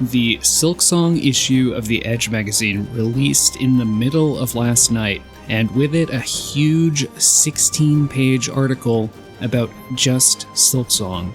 The Silksong issue of the Edge magazine released in the middle of last night, and with it a huge 16-page article about just Silksong.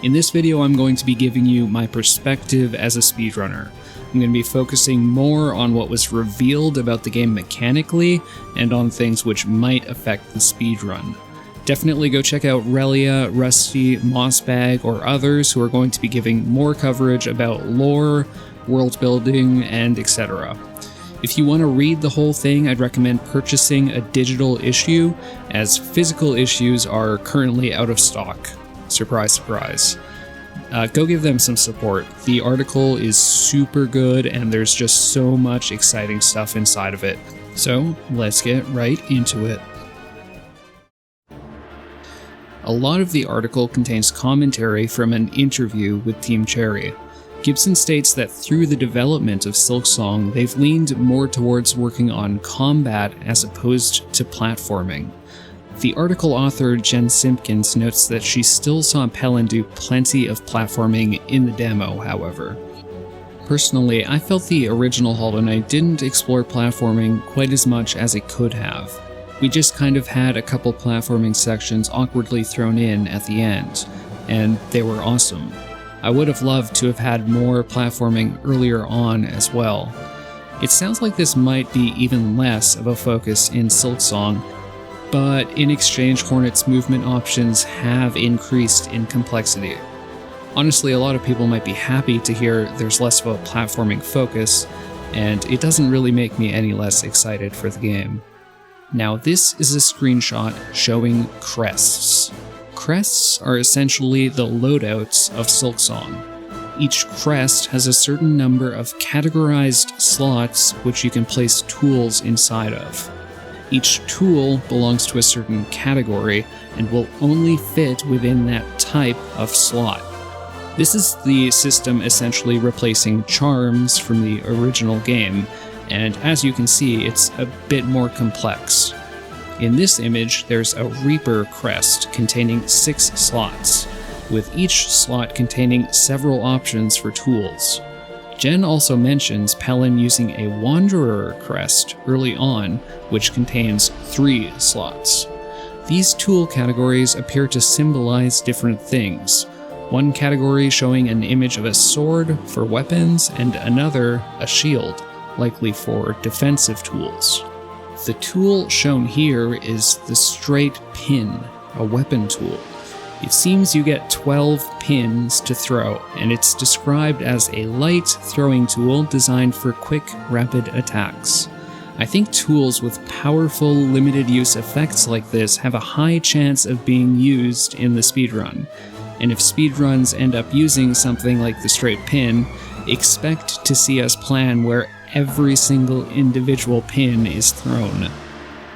In this video, I'm going to be giving you my perspective as a speedrunner. I'm going to be focusing more on what was revealed about the game mechanically, and on things which might affect the speedrun. Definitely go check out Relia, Rusty, Mossbag, or others who are going to be giving more coverage about lore, world building, and etc. If you want to read the whole thing, I'd recommend purchasing a digital issue, as physical issues are currently out of stock. Surprise, surprise. Go give them some support. The article is super good, and there's just so much exciting stuff inside of it. So, let's get right into it. A lot of the article contains commentary from an interview with Team Cherry. Gibson states that through the development of Silksong, they've leaned more towards working on combat as opposed to platforming. The article author Jen Simpkins notes that she still saw Pelin do plenty of platforming in the demo, however. Personally, I felt the original Hollow Knight didn't explore platforming quite as much as it could have. We just kind of had a couple platforming sections awkwardly thrown in at the end, and they were awesome. I would have loved to have had more platforming earlier on as well. It sounds like this might be even less of a focus in Silksong, but in exchange Hornet's movement options have increased in complexity. Honestly, a lot of people might be happy to hear there's less of a platforming focus, and it doesn't really make me any less excited for the game. Now, this is a screenshot showing crests. Crests are essentially the loadouts of Silksong. Each crest has a certain number of categorized slots which you can place tools inside of. Each tool belongs to a certain category and will only fit within that type of slot. This is the system essentially replacing charms from the original game, and as you can see, it's a bit more complex. In this image, there's a Reaper crest containing 6 slots, with each slot containing several options for tools. Jen also mentions Pelin using a Wanderer crest early on, which contains 3 slots. These tool categories appear to symbolize different things. One category showing an image of a sword for weapons, and another a shield, likely for defensive tools. The tool shown here is the straight pin, a weapon tool. It seems you get 12 pins to throw, and it's described as a light throwing tool designed for quick, rapid attacks. I think tools with powerful, limited use effects like this have a high chance of being used in the speedrun, and if speedruns end up using something like the straight pin, expect to see us plan where every single individual pin is thrown.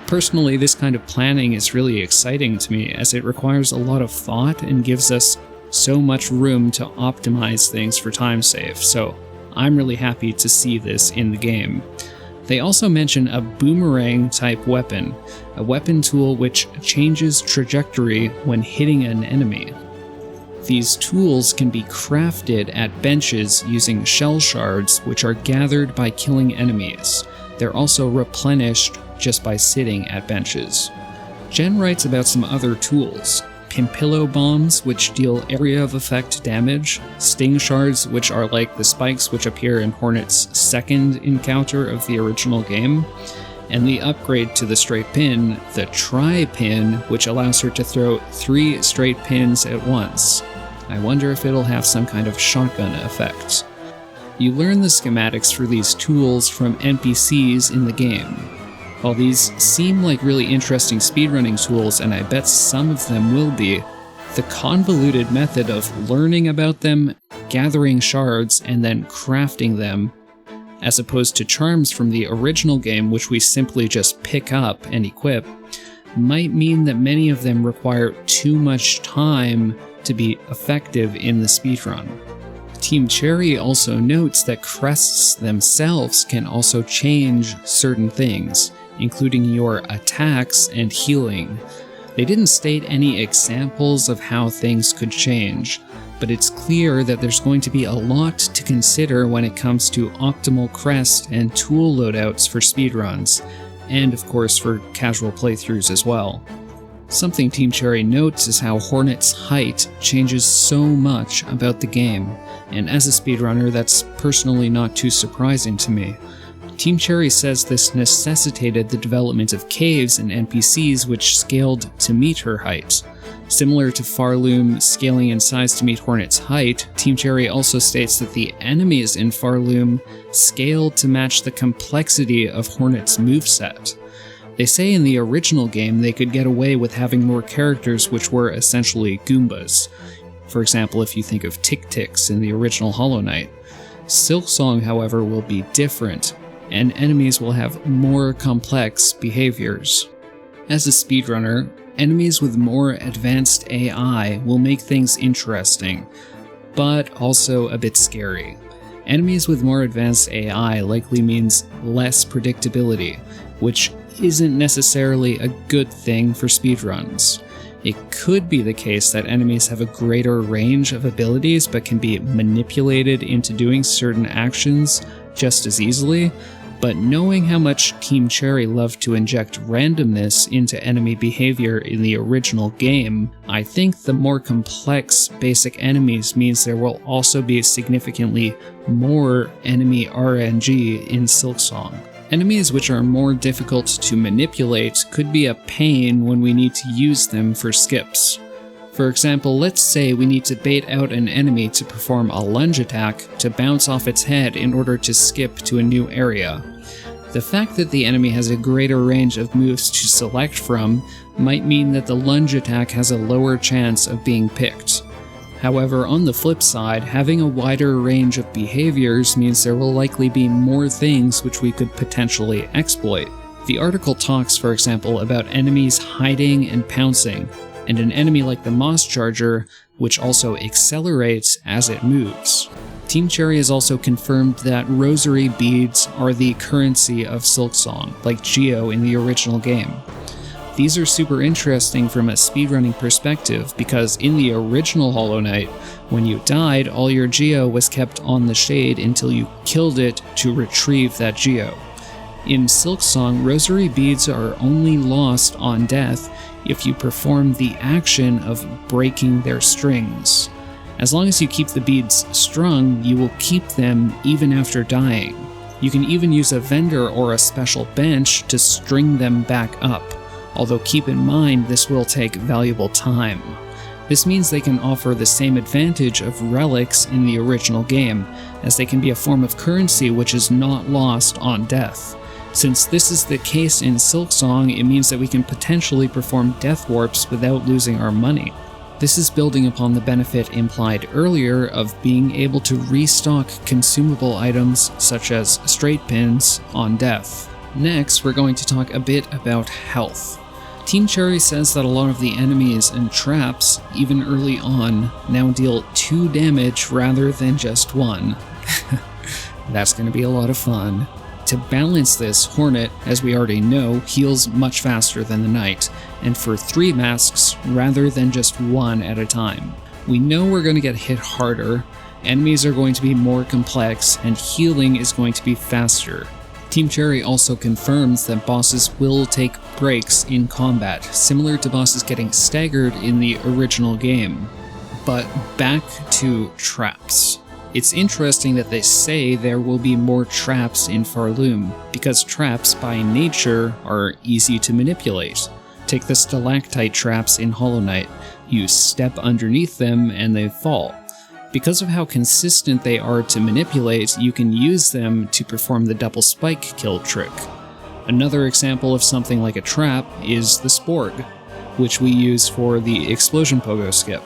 Personally, this kind of planning is really exciting to me, as it requires a lot of thought and gives us so much room to optimize things for time save, so I'm really happy to see this in the game. They also mention a boomerang type weapon, a weapon tool which changes trajectory when hitting an enemy. These tools can be crafted at benches using shell shards, which are gathered by killing enemies. They're also replenished just by sitting at benches. Jen writes about some other tools: Pimpillo bombs, which deal area of effect damage, sting shards, which are like the spikes which appear in Hornet's second encounter of the original game, and the upgrade to the straight pin, the tri-pin, which allows her to throw 3 straight pins at once. I wonder if it'll have some kind of shotgun effect. You learn the schematics for these tools from NPCs in the game. While these seem like really interesting speedrunning tools, and I bet some of them will be, the convoluted method of learning about them, gathering shards, and then crafting them, as opposed to charms from the original game which we simply just pick up and equip, might mean that many of them require too much time to be effective in the speedrun. Team Cherry also notes that crests themselves can also change certain things, including your attacks and healing. They didn't state any examples of how things could change, but it's clear that there's going to be a lot to consider when it comes to optimal crest and tool loadouts for speedruns, and of course for casual playthroughs as well. Something Team Cherry notes is how Hornet's height changes so much about the game, and as a speedrunner that's personally not too surprising to me. Team Cherry says this necessitated the development of caves and NPCs which scaled to meet her height. Similar to Farloom scaling in size to meet Hornet's height, Team Cherry also states that the enemies in Farloom scaled to match the complexity of Hornet's moveset. They say in the original game they could get away with having more characters which were essentially Goombas. For example, if you think of Tick-Ticks in the original Hollow Knight. Silksong, however, will be different, and enemies will have more complex behaviors. As a speedrunner, enemies with more advanced AI will make things interesting, but also a bit scary. Enemies with more advanced AI likely means less predictability, which isn't necessarily a good thing for speedruns. It could be the case that enemies have a greater range of abilities but can be manipulated into doing certain actions just as easily, but knowing how much Team Cherry loved to inject randomness into enemy behavior in the original game, I think the more complex basic enemies means there will also be significantly more enemy RNG in Silksong. Enemies which are more difficult to manipulate could be a pain when we need to use them for skips. For example, let's say we need to bait out an enemy to perform a lunge attack to bounce off its head in order to skip to a new area. The fact that the enemy has a greater range of moves to select from might mean that the lunge attack has a lower chance of being picked. However, on the flip side, having a wider range of behaviors means there will likely be more things which we could potentially exploit. The article talks, for example, about enemies hiding and pouncing, and an enemy like the Moss Charger, which also accelerates as it moves. Team Cherry has also confirmed that Rosary beads are the currency of Silksong, like Geo in the original game. These are super interesting from a speedrunning perspective because in the original Hollow Knight, when you died, all your Geo was kept on the shade until you killed it to retrieve that Geo. In Silksong, Rosary beads are only lost on death if you perform the action of breaking their strings. As long as you keep the beads strung, you will keep them even after dying. You can even use a vendor or a special bench to string them back up, although keep in mind this will take valuable time. This means they can offer the same advantage of relics in the original game, as they can be a form of currency which is not lost on death. Since this is the case in Silksong, it means that we can potentially perform death warps without losing our money. This is building upon the benefit implied earlier of being able to restock consumable items such as straight pins on death. Next, we're going to talk a bit about health. Team Cherry says that a lot of the enemies and traps, even early on, now deal 2 damage rather than just 1. That's going to be a lot of fun. To balance this, Hornet, as we already know, heals much faster than the Knight, and for 3 masks rather than just 1 at a time. We know we're going to get hit harder, enemies are going to be more complex, and healing is going to be faster. Team Cherry also confirms that bosses will take breaks in combat, similar to bosses getting staggered in the original game. But back to traps. It's interesting that they say there will be more traps in Farloom, because traps by nature are easy to manipulate. Take the stalactite traps in Hollow Knight. You step underneath them and they fall. Because of how consistent they are to manipulate, you can use them to perform the double spike kill trick. Another example of something like a trap is the Sporg, which we use for the explosion pogo skip.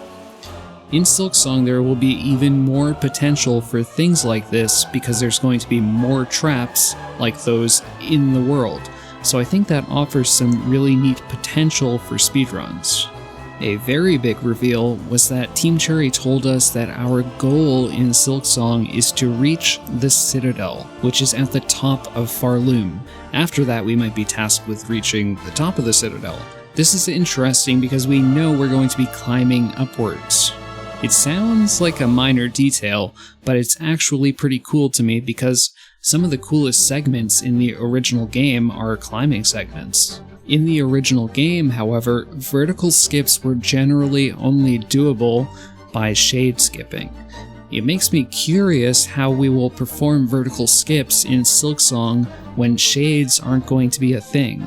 In Silksong, there will be even more potential for things like this because there's going to be more traps like those in the world, so I think that offers some really neat potential for speedruns. A very big reveal was that Team Cherry told us that our goal in Silksong is to reach the Citadel, which is at the top of Farloom. After that, we might be tasked with reaching the top of the Citadel. This is interesting because we know we're going to be climbing upwards. It sounds like a minor detail, but it's actually pretty cool to me because some of the coolest segments in the original game are climbing segments. In the original game, however, vertical skips were generally only doable by shade skipping. It makes me curious how we will perform vertical skips in Silksong when shades aren't going to be a thing.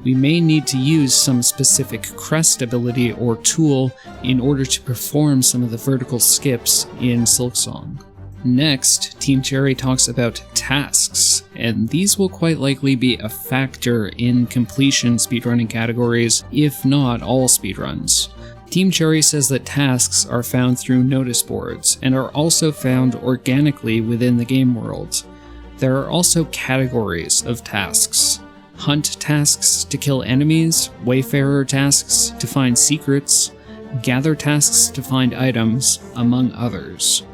We may need to use some specific crest ability or tool in order to perform some of the vertical skips in Silksong. Next, Team Cherry talks about tasks, and these will quite likely be a factor in completion speedrunning categories, if not all speedruns. Team Cherry says that tasks are found through notice boards, and are also found organically within the game world. There are also categories of tasks. Hunt tasks to kill enemies, wayfarer tasks to find secrets, gather tasks to find items, among others.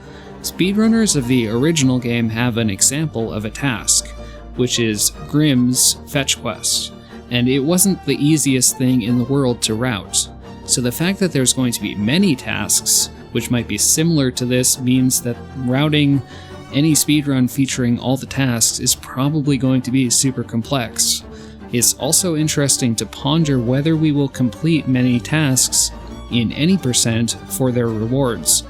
Speedrunners of the original game have an example of a task, which is Grimm's fetch quest, and it wasn't the easiest thing in the world to route. So the fact that there's going to be many tasks, which might be similar to this, means that routing any speedrun featuring all the tasks is probably going to be super complex. It's also interesting to ponder whether we will complete many tasks in any percent for their rewards,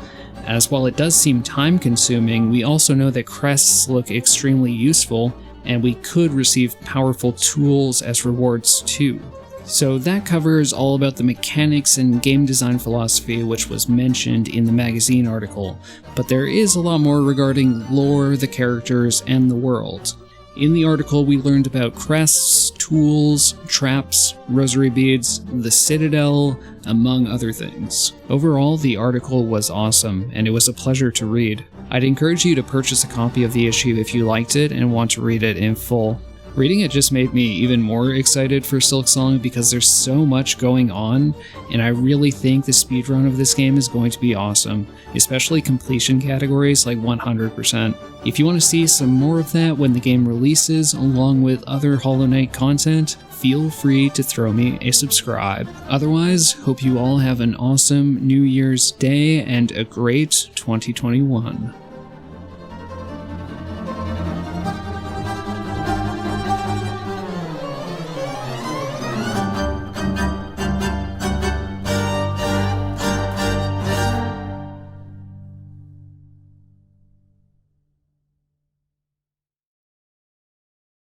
as while it does seem time-consuming, we also know that crests look extremely useful, and we could receive powerful tools as rewards too. So that covers all about the mechanics and game design philosophy which was mentioned in the magazine article, but there is a lot more regarding lore, the characters, and the world. In the article, we learned about crests, tools, traps, rosary beads, the citadel, among other things. Overall, the article was awesome, and it was a pleasure to read. I'd encourage you to purchase a copy of the issue if you liked it and want to read it in full. Reading it just made me even more excited for Silksong because there's so much going on, and I really think the speedrun of this game is going to be awesome, especially completion categories like 100%. If you want to see some more of that when the game releases, along with other Hollow Knight content, feel free to throw me a subscribe. Otherwise, hope you all have an awesome New Year's Day and a great 2021.